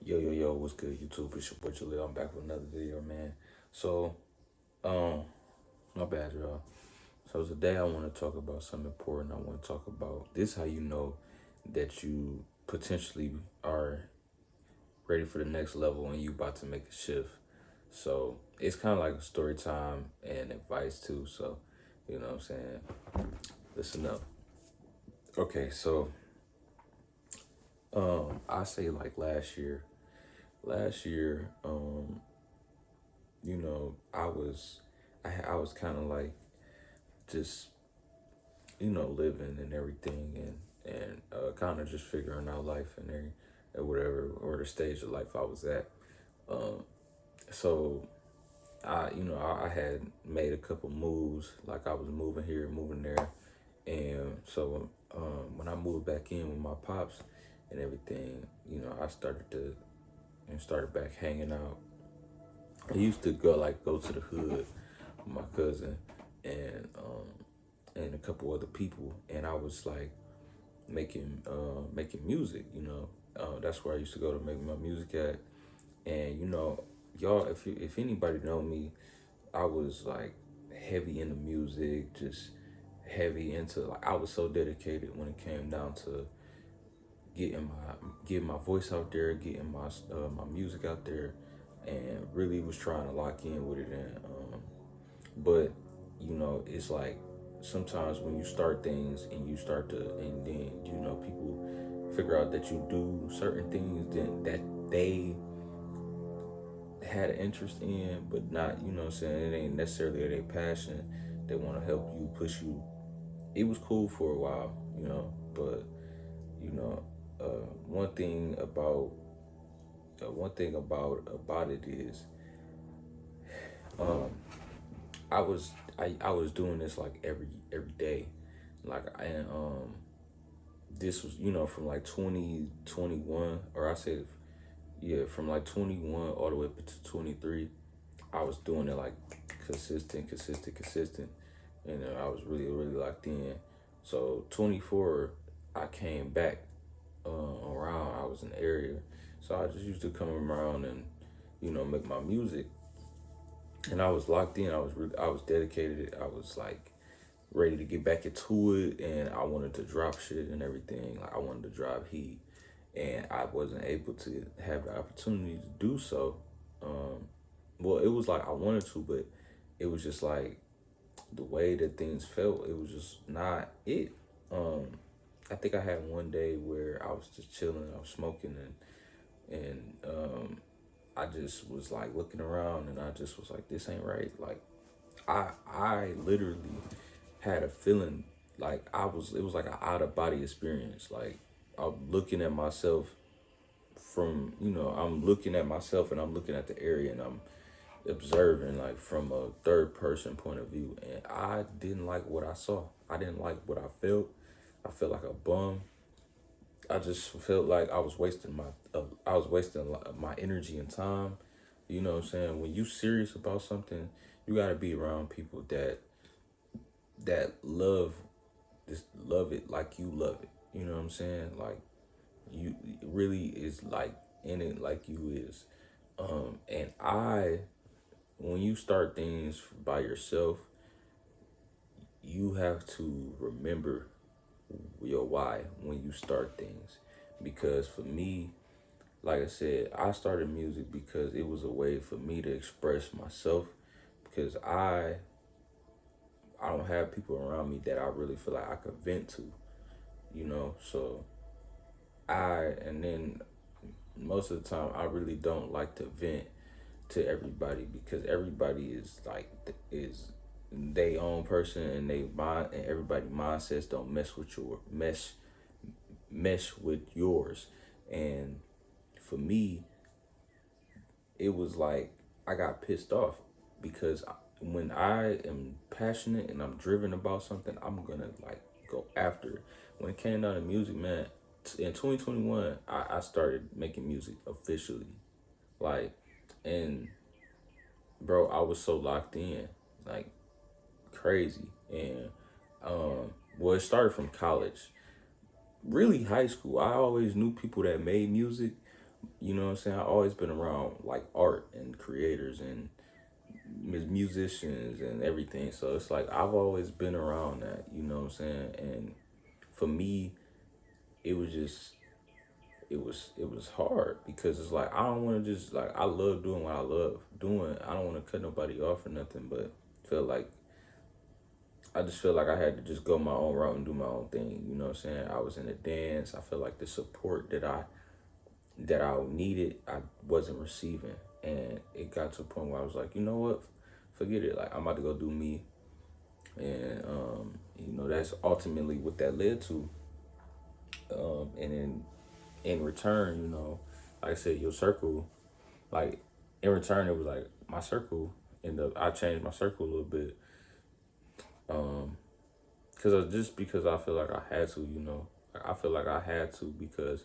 Yo, what's good, YouTube? It's your boy Jaleel. I'm back with another video, man. So, um, my bad, y'all. So today I want to talk about something important. I want to talk about this: how you know that you potentially are ready for the next level and you about to make a shift. So it's kind of like a story time and advice too. So, you know what I'm saying? Listen up. Okay, so I say like last year, I was kind of like just living and everything, and kind of just figuring out life and whatever, or the stage of life I was at. Um, so I had made a couple moves, like I was moving here, moving there, and so when I moved back in with my pops and everything, I started to and started back hanging out. I used to go to the hood with my cousin and a couple other people, and I was like making music. That's where I used to go to make my music at. And y'all, if anybody know me, I was like heavy into music, just heavy into, like, I was so dedicated when it came down to getting my voice out there, getting my music out there, and really was trying to lock in with it. But it's like sometimes when you start things and you start to, and then people figure out that you do certain things that they had an interest in, but not, what I'm saying, it ain't necessarily their passion. They want to help you, push you. It was cool for a while, but you know, one thing about about it is, um, I was doing this like every day, like, and this was from like 2021, or I said, yeah, from like 21 all the way up to 23. I was doing it like consistent, and I was really locked in. So 24, I came back around. I was in the area, so I just used to come around and make my music, and I was locked in. I was dedicated. I was like ready to get back into it, and I wanted to drop shit and everything. Like, I wanted to drop heat, and I wasn't able to have the opportunity to do so. Well, it was like I wanted to, but it was just like the way that things felt. It was just not it. Um, I think I had one day where I was just chilling. I was smoking, and I just was like looking around, and I just was like, this ain't right. Like, I literally had a feeling like it was like an out of body experience. Like, I'm looking at myself from, I'm looking at myself and I'm looking at the area, and I'm observing like from a third person point of view, and I didn't like what I saw. I didn't like what I felt. I felt like a bum. I just felt like I was wasting my energy and time. You know what I'm saying? When you serious about something, you got to be around people that love it like you love it. You know what I'm saying? Like, you really is like in it like you is. And when you start things by yourself, you have to remember your why when you start things. Because for me, like I said, I started music because it was a way for me to express myself, because I don't have people around me that I really feel like I could vent to, so and then most of the time I really don't like to vent to everybody, because everybody is like is they own person, and they mind, and everybody mindsets don't mesh with yours. And for me, it was like I got pissed off, because when I am passionate and I'm driven about something, I'm gonna like go after it. When it came down to music, man, in 2021, I started making music officially, like, and bro, I was so locked in, like, crazy. And well, it started from college, really high school. I always knew people that made music, You know what I'm saying? I've always been around like art and creators and musicians and everything. So it's like I've always been around that, you know what I'm saying? And for me, it was just it was hard because it's like I don't want to just like I love doing what I love doing. I don't want to cut nobody off or nothing, but feel like I just feel like I had to just go my own route and do my own thing. You know what I'm saying? I was in a dance. I feel like the support that I needed, I wasn't receiving, and it got to a point where I was like, you know what, forget it. Like I'm about to go do me, and that's ultimately what that led to. And then in return, like I said, your circle, like in return, it was like my circle. I changed my circle a little bit, because I feel like I had to, like, I feel like I had to because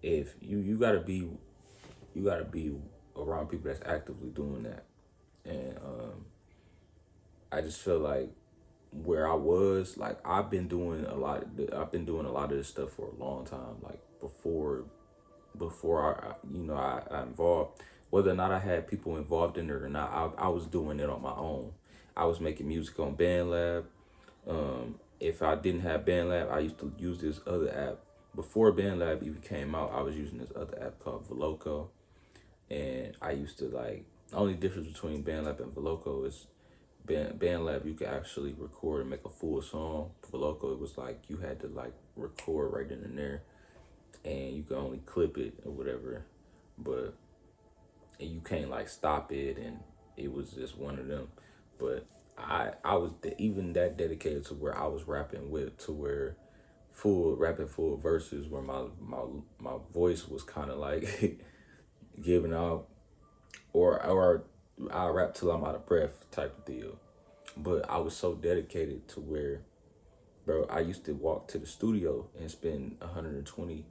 if you gotta be around people that's actively doing that, and I just feel like where I was, like I've been doing a lot of this stuff for a long time, like before I involved, whether or not I had people involved in it or not, I was doing it on my own. I was making music on BandLab. If I didn't have BandLab, I used to use this other app. Before BandLab even came out, I was using this other app called Veloco, and I used to like. The only difference between BandLab and Veloco is BandLab you could actually record and make a full song. Veloco, it was like you had to like record right then and there, and you could only clip it or whatever, but and you can't like stop it, and it was just one of them. But I was even that dedicated to where I was rapping with to where full verses where my voice was kind of like giving out, or I rap till I'm out of breath type of deal. But I was so dedicated to where, bro, I used to walk to the studio and spend $120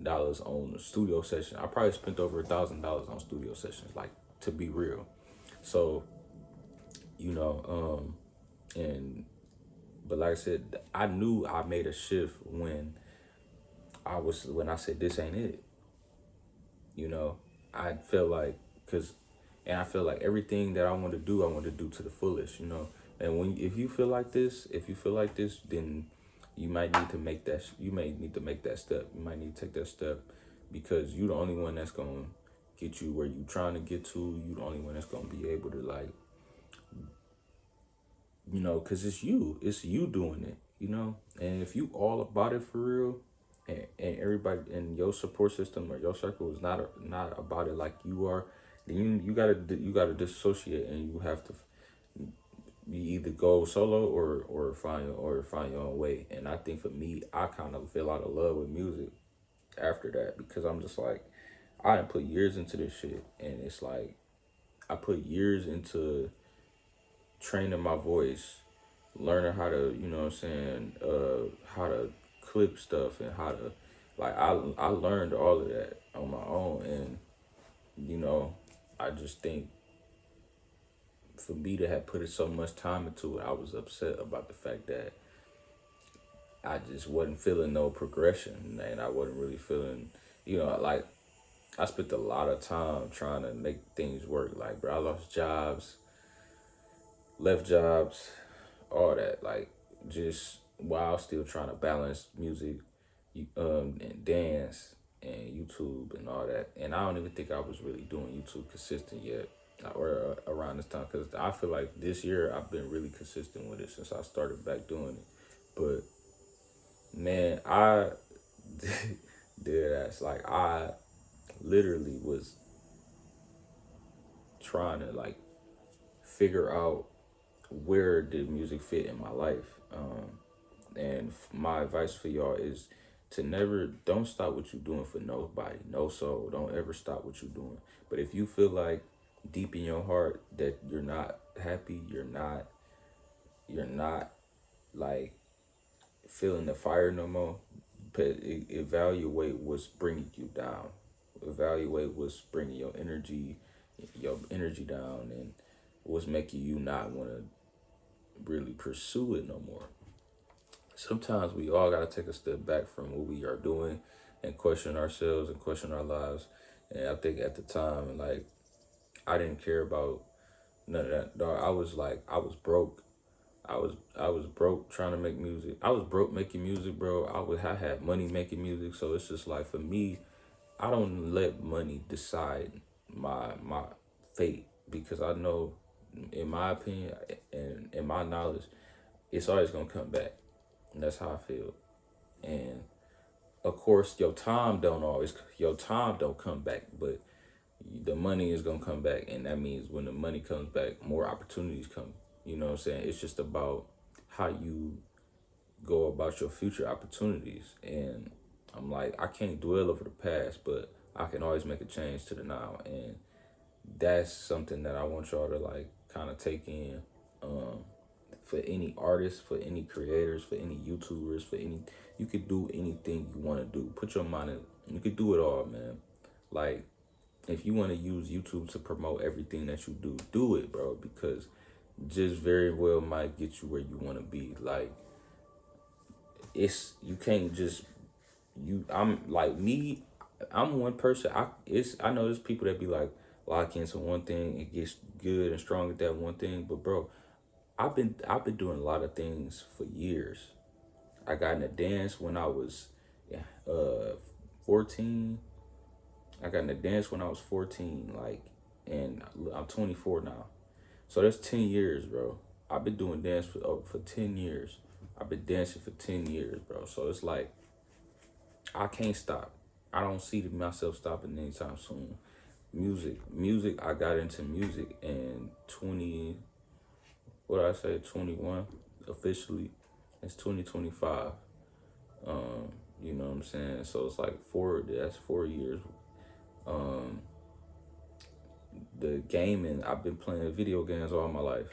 on a studio session. I probably spent over $1,000 on studio sessions, like, to be real. So, you know, and but like I said, I knew I made a shift when I said this ain't it. You know, I felt like and I feel like everything that I want to do, I want to do to the fullest. And if you feel like this, then you might need to make that. You may need to make that step. You might need to take that step because you're the only one that's gonna get you where you trying to get to. You the only one that's gonna be able to like, because it's you doing it. And if you all about it for real, and everybody in your support system or your circle is not about it like you are, then you gotta dissociate, and you have to you either go solo or find your own way. And I think for me, I kind of fell out of love with music after that because I'm just like, I done put years into this shit, and it's like I put years into training my voice, learning how to, you know what I'm saying, how to clip stuff and how to, like, I learned all of that on my own. And, you know, I just think for me to have put it so much time into it, I was upset about the fact that I just wasn't feeling no progression, and I wasn't really feeling, like, I spent a lot of time trying to make things work. Like, bro, I lost jobs, left jobs, all that, like, just while still trying to balance music, and dance and YouTube and all that. And I don't even think I was really doing YouTube consistent yet, or around this time, because I feel like this year I've been really consistent with it since I started back doing it. But man, I did ass, like, I literally was trying to like figure out where did music fit in my life. And my advice for y'all is to never don't stop what you're doing for nobody, no soul. Don't ever stop what you're doing. But if you feel like deep in your heart that you're not happy, you're not like feeling the fire no more, but evaluate what's bringing you down. Evaluate what's bringing your energy down, and what's making you not want to really pursue it no more. Sometimes we all gotta take a step back from what we are doing and question ourselves and question our lives. And I think at the time, like, I didn't care about none of that. Dog, I was broke. I was broke trying to make music. I was broke making music, bro. I had money making music. So it's just like, for me, I don't let money decide my fate, because I know, in my opinion and in my knowledge, it's always gonna come back. And that's how I feel. And of course, your time don't come back, but the money is gonna come back, and that means when the money comes back, more opportunities come. You know what I'm saying? It's just about how you go about your future opportunities. And I'm like, I can't dwell over the past, but I can always make a change to the now. And that's something that I want y'all to, like, kind of take in. Um, for any artists, for any creators, for any YouTubers, for any, you could do anything you want to do. Put your mind in, you could do it all, man. Like, if you want to use YouTube to promote everything that you do it, bro, because just very well might get you where you want to be. Like, you can't just, I'm like me, I'm one person. I know there's people that be like, lock into one thing and get good and strong at that one thing, but bro, I've been doing a lot of things for years. I got in a dance when I was, yeah, 14. I got in a dance when I was 14, like, and I'm 24 now. So that's 10 years, bro. I've been doing dance for 10 years. I've been dancing for 10 years, bro. So it's like, I can't stop. I don't see myself stopping anytime soon. Music, I got into music in 20, what did I say, 21 officially. It's 2025. You know what I'm saying? So it's like that's 4 years. Um, the gaming, I've been playing video games all my life.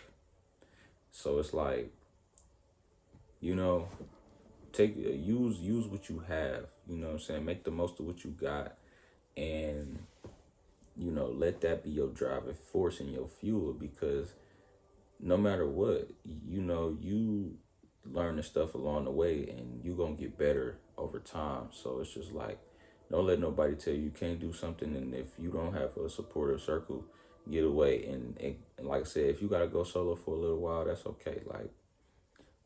So it's like, you know, use what you have, you know what I'm saying? Make the most of what you got, and, let that be your driving force and your fuel, because no matter what, you learn the stuff along the way, and you gonna get better over time. So it's just like, don't let nobody tell you can't do something, and if you don't have a supportive circle, get away. And like I said, if you gotta go solo for a little while, that's okay. Like,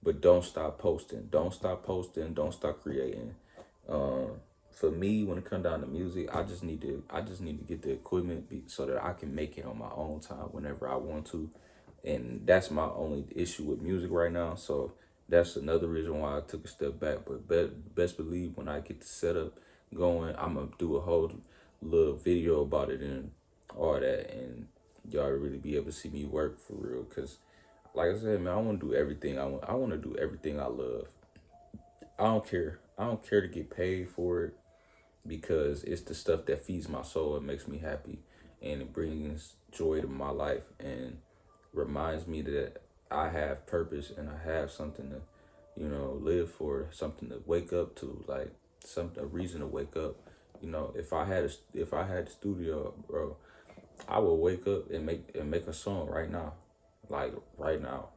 but don't stop posting. Don't stop posting. Don't stop creating. Um, for me, when it comes down to music, I just need to get the equipment so that I can make it on my own time whenever I want to, and that's my only issue with music right now. So that's another reason why I took a step back. But best believe, when I get the setup going, I'm gonna do a whole little video about it and all that, and y'all really be able to see me work for real. Cause like I said, man, I want to do everything I want. I want to do everything I love. I don't care. I don't care to get paid for it, because it's the stuff that feeds my soul and makes me happy, and it brings joy to my life, and reminds me that I have purpose and I have something to, live for, something to wake up to, like, a reason to wake up. If I had a studio, bro, I would wake up and make a song right now, like right now.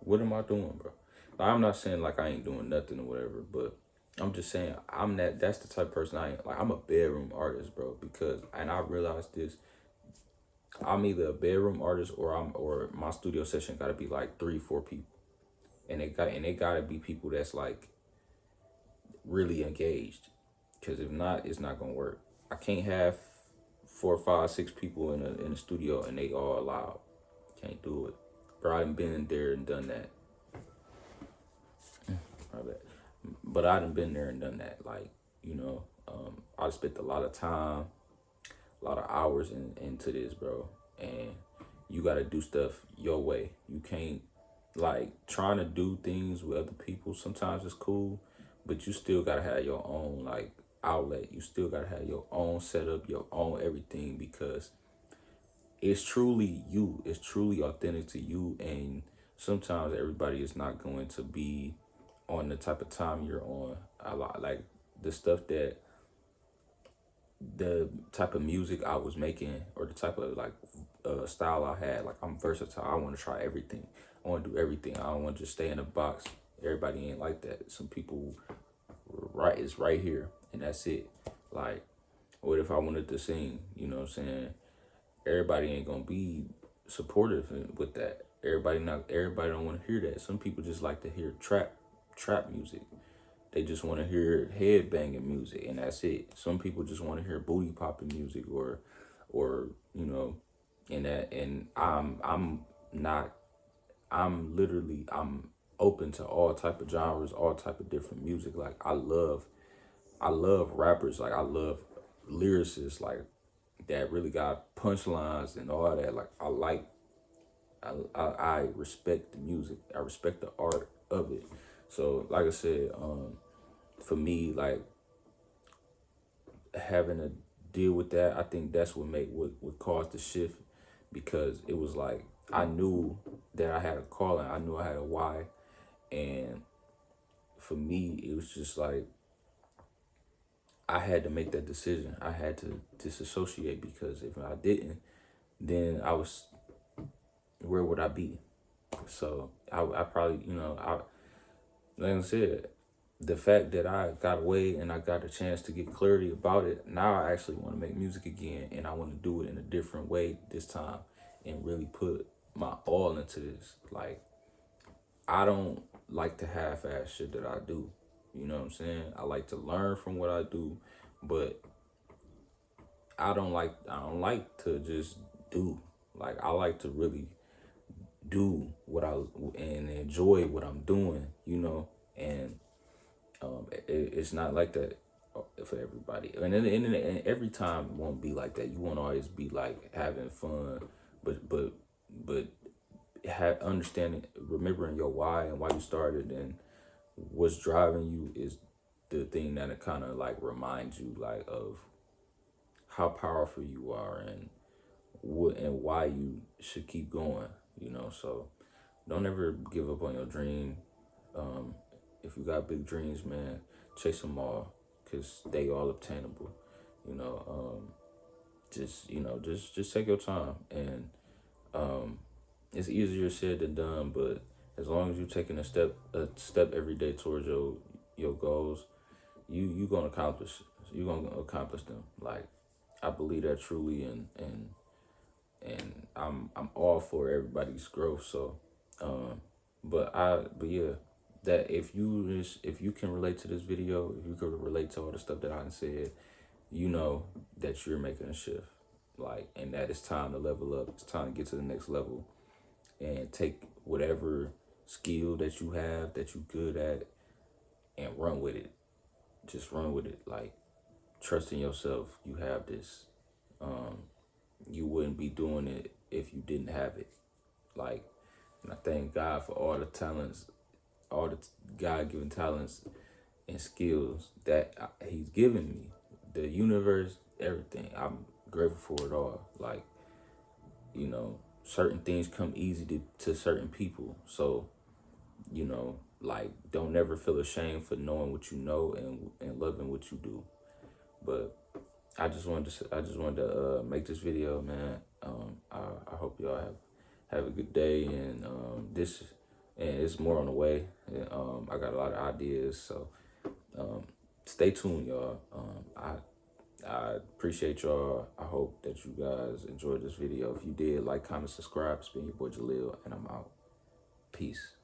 What am I doing, bro? Like, I'm not saying like I ain't doing nothing or whatever, but I'm just saying that's the type of person I am. Like, I'm a bedroom artist, bro, because, and I realized this, I'm either a bedroom artist, or my studio session gotta be like 3, 4 people. And they gotta be people that's like really engaged. Cause if not, it's not gonna work. I can't have 4, 5, 6 people in a studio and they all loud. Can't do it. Bro, I done been there and done that. My bad. But I done been there and done that. Like, I spent a lot of time, a lot of hours into this, bro. And you gotta do stuff your way. You can't, like, trying to do things with other people. Sometimes it's cool, but you still gotta have your own, like, outlet. You still gotta have your own setup, your own everything, because it's truly you. It's truly authentic to you. And sometimes everybody is not going to be on the type of time you're on. A lot, like, the stuff that the type of music I was making, or the type of, like, style I had. Like, I'm versatile. I want to try everything. I want to do everything. I don't want to just stay in a box. Everybody ain't like that. Some people, right, is right here, and that's it. Like, what if I wanted to sing? You know what I'm saying? Everybody ain't gonna be supportive with that. Everybody don't want to hear that. Some people just like to hear trap music. They just want to hear head banging music, and that's it. Some people just want to hear booty popping music, or you know, and I'm not. I'm open to all type of genres, all type of different music. Like I love rappers. Like I love lyricists. Like that really got punchlines and all that. Like I respect the music. I respect the art of it. So like I said, for me, like having to deal with that, I think that's what caused the shift, because it was like I knew that I had a calling. I knew I had a why, and for me, it was just like I had to make that decision. I had to disassociate, because if I didn't, then where would I be? So I probably, like I said, the fact that I got away and I got a chance to get clarity about it, now I actually want to make music again, and I want to do it in a different way this time and really put my all into this. Like, I don't like to half-ass shit that I do. You know what I'm saying? I like to learn from what I do, but I don't like to just do. Like, I like to really do and enjoy what I'm doing, and it's not like that for everybody. And every time won't be like that. You won't always be like having fun, but understanding, remembering your why and why you started and what's driving you is the thing that it kind of like reminds you like of how powerful you are and what and why you should keep going. So don't ever give up on your dream. Um, if you got big dreams, man, chase them all, because they all obtainable. You know, just take your time, and it's easier said than done. But as long as you're taking a step every day towards your goals, you gonna accomplish them. Like, I believe that truly, and I'm all for everybody's growth. So, but yeah, that if you can relate to this video, if you can relate to all the stuff that I said, you know that you're making a shift, like, and that it's time to level up. It's time to get to the next level and take whatever skill that you have that you good at and run with it. Just run with it. Like, trust in yourself. You have this. You wouldn't be doing it if you didn't have it. Like, and I thank God for all the talents, all the God-given talents and skills that He's given me. The universe, everything. I'm grateful for it all. Like, certain things come easy to certain people. So, like, don't never feel ashamed for knowing what you know and loving what you do. But I just wanted to make this video, man. I hope y'all have a good day, and it's more on the way. And, I got a lot of ideas, so stay tuned, y'all. I appreciate y'all. I hope that you guys enjoyed this video. If you did, like, comment, subscribe. It's been your boy Jalil, and I'm out. Peace.